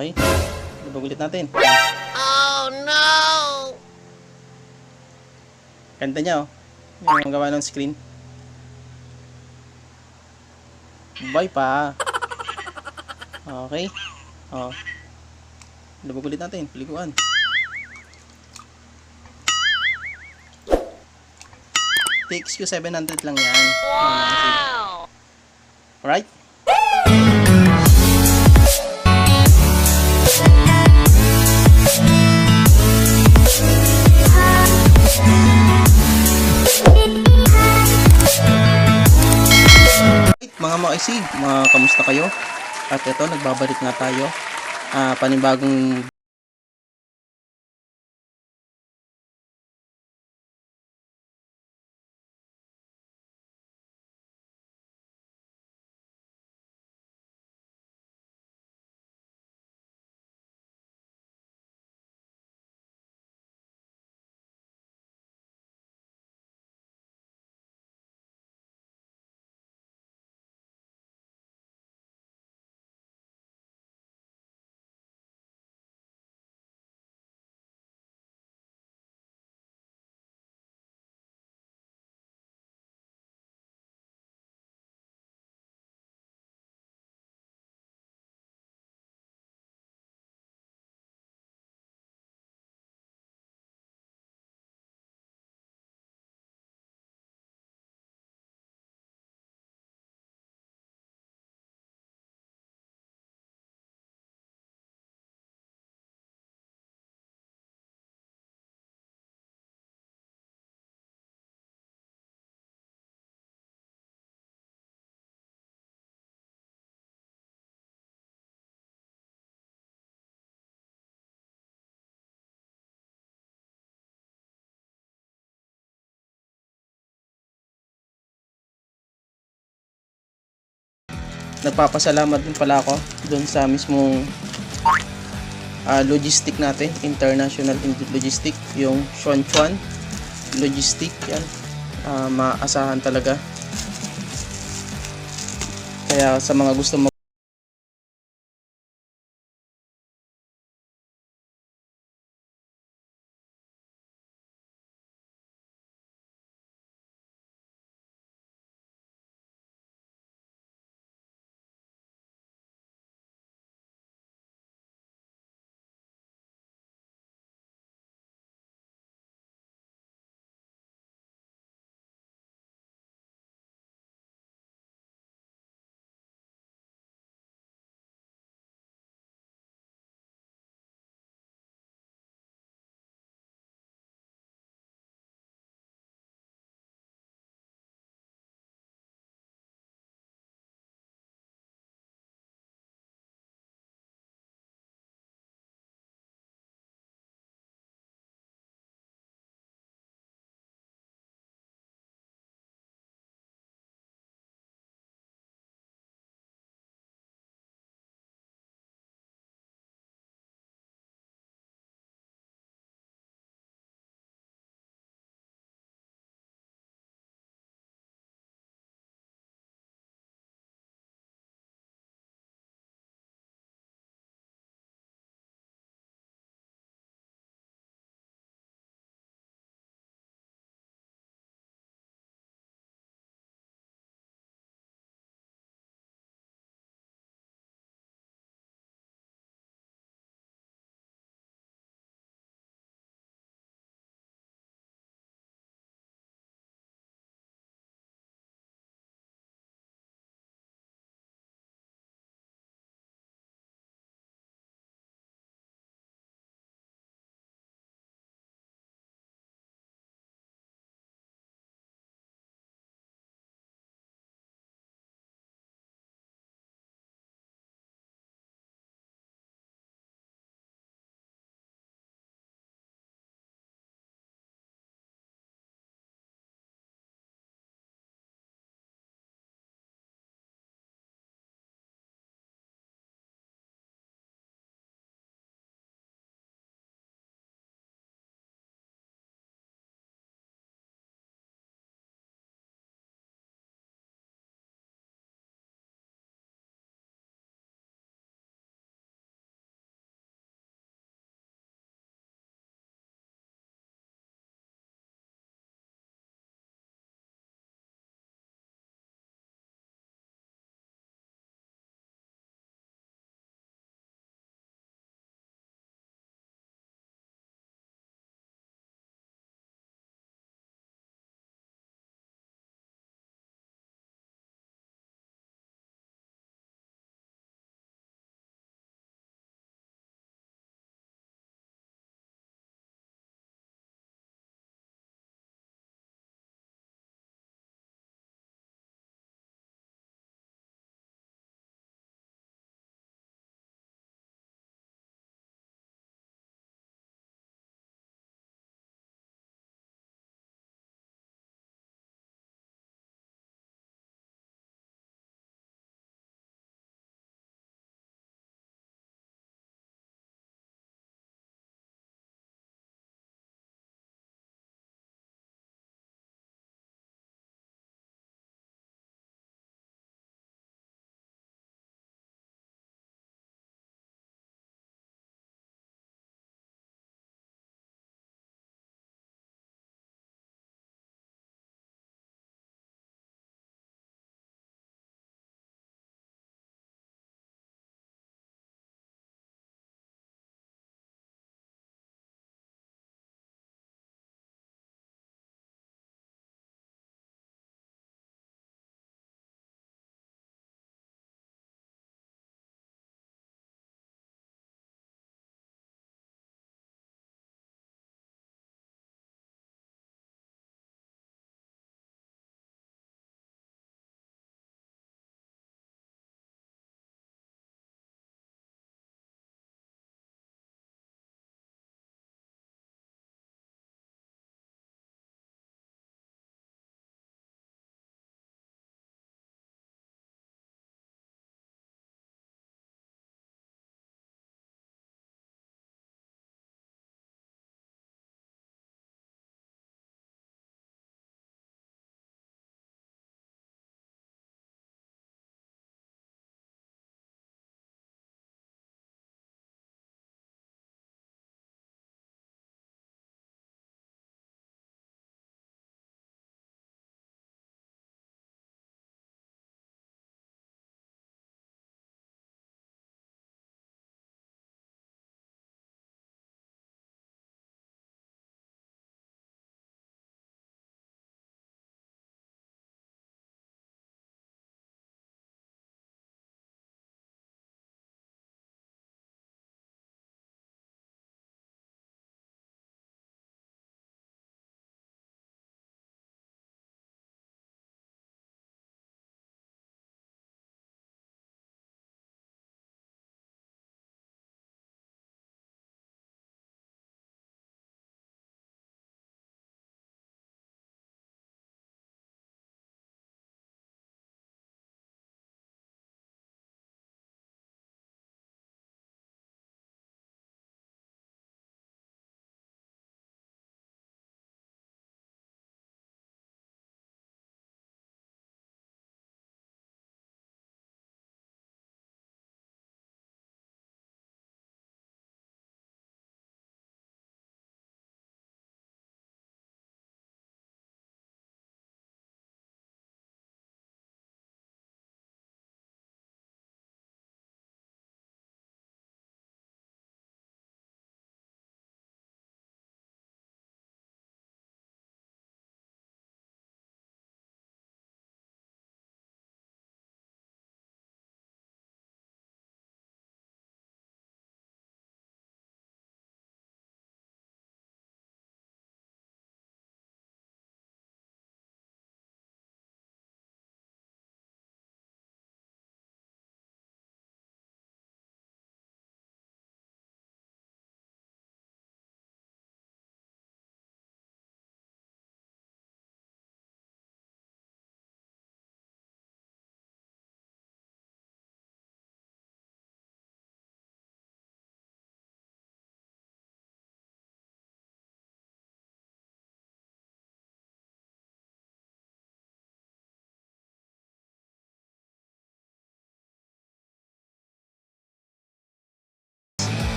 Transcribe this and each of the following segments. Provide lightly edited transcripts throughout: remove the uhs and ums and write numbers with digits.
Okay. Lubog ulit natin. Oh no! Ganda niya, oh. Yung gawa ng screen. Bye pa. Okay. Oh. Lubog ulit natin. Paliguan. TXQ 700 lang yan. Wow! Alright? Mga maisig, kamusta kayo? At ito, nagbabalik nga tayo. Panibagong nagpapasalamat din pala ako doon sa mismong logistic natin, international logistic, yung Xuanchuan logistic yan. Maasahan talaga. Kaya sa mga gusto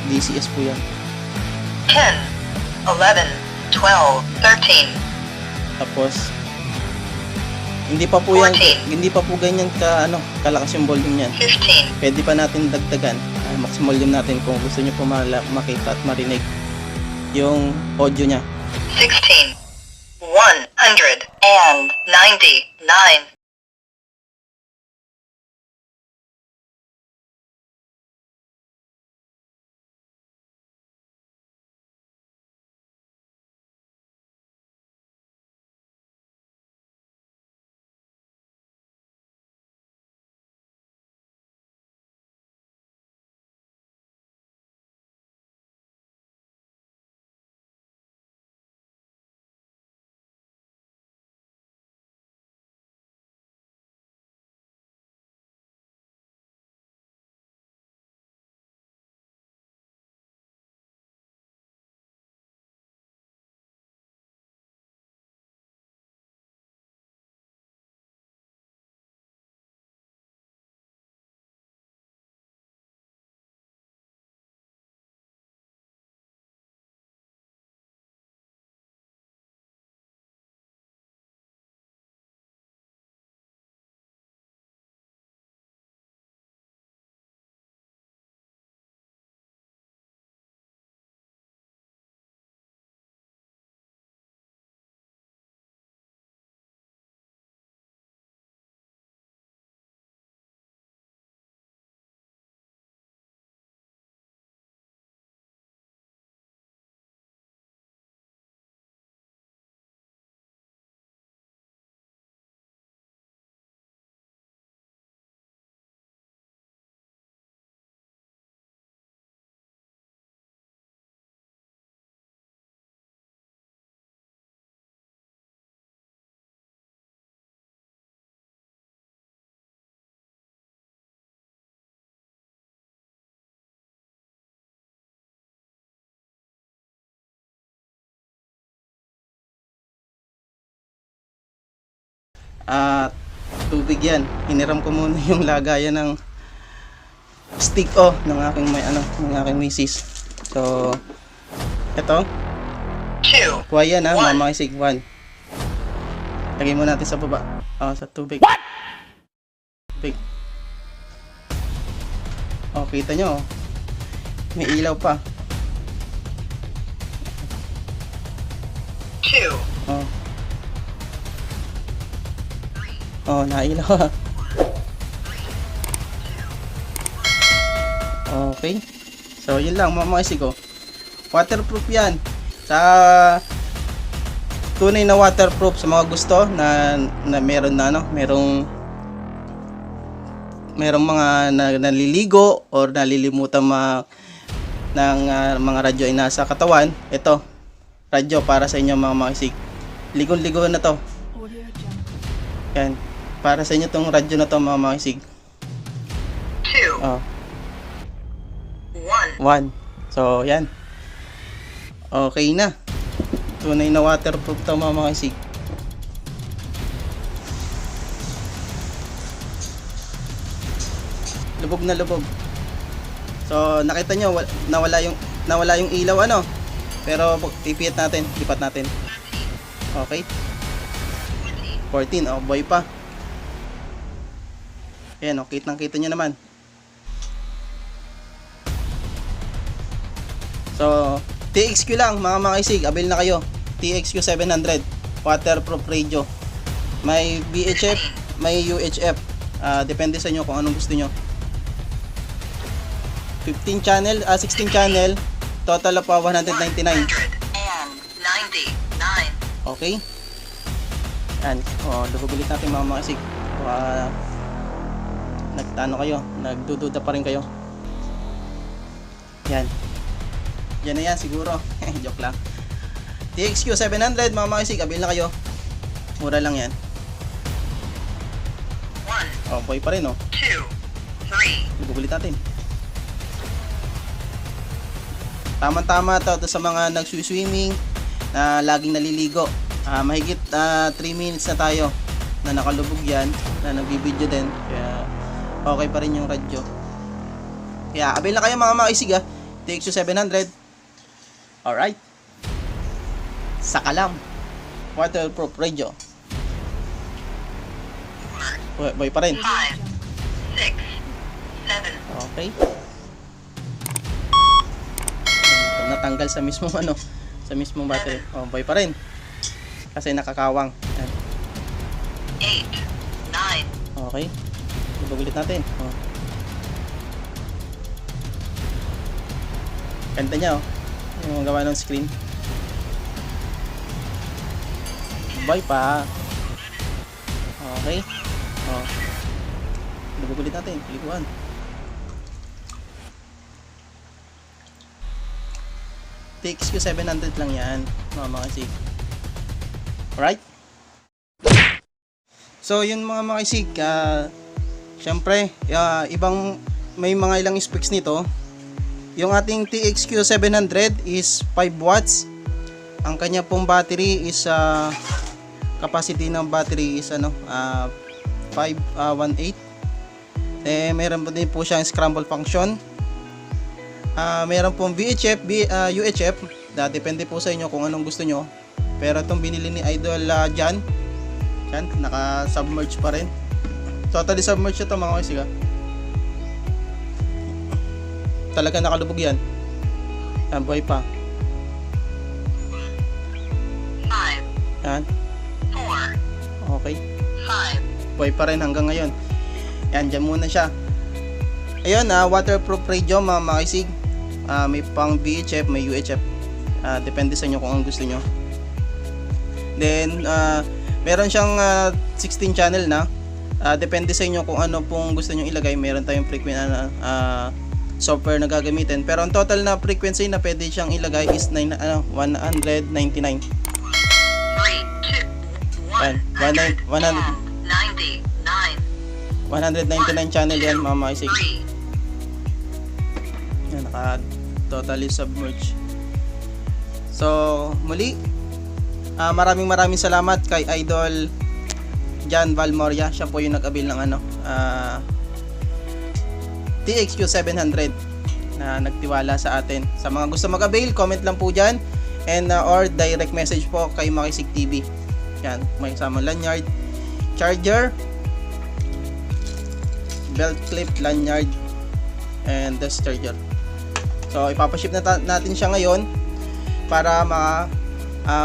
DCS po yan. 10, 11, 12, 13, Tapos hindi pa po yan, 14. hindi pa po ganyan kalakas yung volume niyan. 15, Pwede pa natin dagdagan. Max volume natin kung gusto niyo po makita at marinig yung audio niya. 16, 199. Tubig yan. Hiniram ko muna yung lagayan ng stick ng aking ng aking misis. So eto, 2, kuha yan One. mamakisig 1. Lagay mo natin sa baba. Sa tubig. Tubig. Kita nyo. May ilaw pa. 2, Nailaw. Okay. So, yun lang mga isig ko. Waterproof yan. Sa tunay na waterproof sa mga gusto na meron merong mga naliligo or nalilimutan ng mga radyo ay nasa katawan. Ito, radyo para sa inyo mga isig. Ligon-ligo na to. Yan. Para sa inyo tong radyo na to mga isig. 2, 1. 1. So, yan. Okay na. Tunay na waterproof to mga isig. Lubog na lubog. So, nakita nyo, nawala yung ilaw Pero, pipihit natin, lipat natin. Okay. 14, boy pa. Ayan, kitang-kita nyo naman. So, TXQ lang mga isig, avail na kayo. TXQ 700 waterproof radio. May VHF, may UHF. Depende sa inyo kung anong gusto nyo. 16 channel, total of 199. 199. Okay? Yan. Lubog ulit natin mga isig. Nagdududa pa rin kayo. Yan. Yan na yan siguro. Joke lang. TXQ 700 mga isig, avail na kayo. Mura lang yan. 1, Boy pa rin 2, 3. Lubog ulit natin. Tama-tama to sa mga nagsuswimming na laging naliligo. Mahigit 3 minutes na tayo na nakalubog yan, na nagbibideo din. Kaya okay pa rin yung radyo. Kaya avail na kayo mga isig TXU 700. Alright. Sakalam. Waterproof radio. Boy pa rin. 5, 6, 7. Okay. Natanggal sa mismong sa mismong battery. Oh, boy pa rin. Kasi nakakawang. Yan. 8, 9. Okay. Ibag ulit natin. Oh. Ganda niya, oh. Yung gawa ng screen. Boy pa. Okay. Oh. Ibag ulit natin. Pilikuan. TXU 700 lang yan, mga kasig. Alright? So, yun mga kasig, syempre, may mga ilang specs nito. Yung ating TXQ 700 is 5 watts. Ang kanya pong battery is, capacity ng battery is 518. Meron po din po siyang scramble function. Meron pong VHF, UHF, depende po sa inyo kung anong gusto nyo. Pero itong binili ni Idol Jan, naka-submerge pa rin. Totally submerged ito mga kaisiga. Talaga nakalubog yan. Yan, buhay pa. 5, Yan, 4, okay. 5. Buhay pa rin hanggang ngayon. Yan, dyan muna siya. Ayun, waterproof radio mga kaisig. May pang VHF, may UHF. Depende sa inyo kung anong gusto nyo. Then, meron siyang 16 channel na. Depende sa inyo kung ano pong gusto nyo ilagay. Meron tayong frequency software na gagamitin. Pero ang total na frequency na pwede siyang ilagay is 199. 3, 2, 1. 199 channel yan mga kaisig. 3. Yan, naka totally submerged. So, muli, maraming salamat kay Idol Jan Valmoria. Siya po yung nag-avail ng TXQ 700 na nagtiwala sa atin. Sa mga gusto mag-avail, comment lang po dyan, and or direct message po kay Makisig TV. Yan, may kasama lanyard, charger, belt clip, lanyard, and desk charger. So ipapaship natin siya ngayon para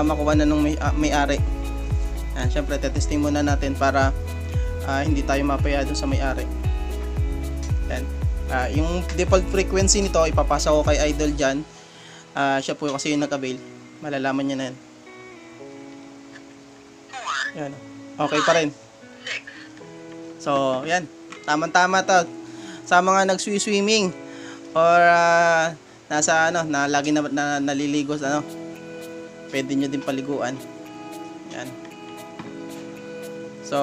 makuha na nung may-ari. Yan, syempre tetesting muna natin para hindi tayo mapaya dun sa may-ari. Yan. Yung default frequency nito ipapasa ko kay Idol Jan. Siya po kasi yung nag-avail. Malalaman niya na yan. 4, Yan. Okay pa rin. 6. So, yan. Tama-tama to. Sa mga nag-swimming or nasa lagi na naliligo sa pwede nyo din paliguan. Yan. So,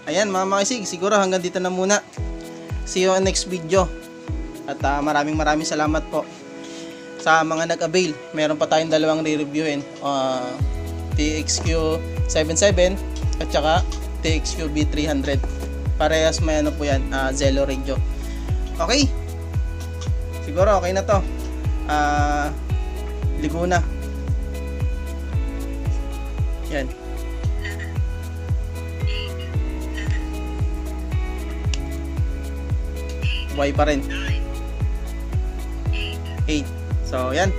ayan mga makisig, siguro hanggang dito na muna. See you on next video. At maraming salamat po sa mga nag-avail. Meron pa tayong dalawang re-reviewin. TXQ 77 at saka TXQ B300. Parehas may po yan, Zello radio. Okay. Siguro okay na to. Ligo na. Yan. Y pa rin. 8. So, yan.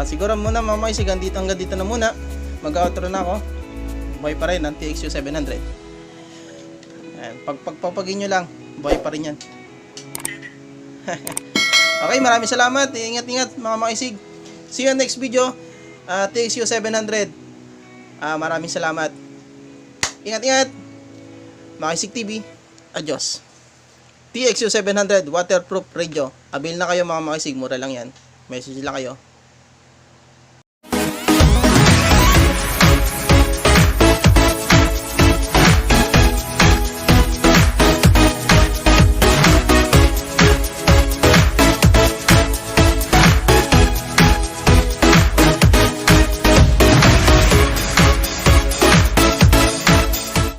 Siguro muna mga makisig, hanggang dito na muna. Mag-outro na ako. Buhay pa rin ang TXU 700. Yan. Pagpapagin nyo lang, buhay pa rin yan. Okay, maraming salamat. Ingat-ingat mga makisig. See you next video. TXU 700. Maraming salamat. Ingat-ingat. Makisig TV. Adios. TXU 700 waterproof radio. Avail na kayo mga makisig, mura lang yan. Message lang kayo.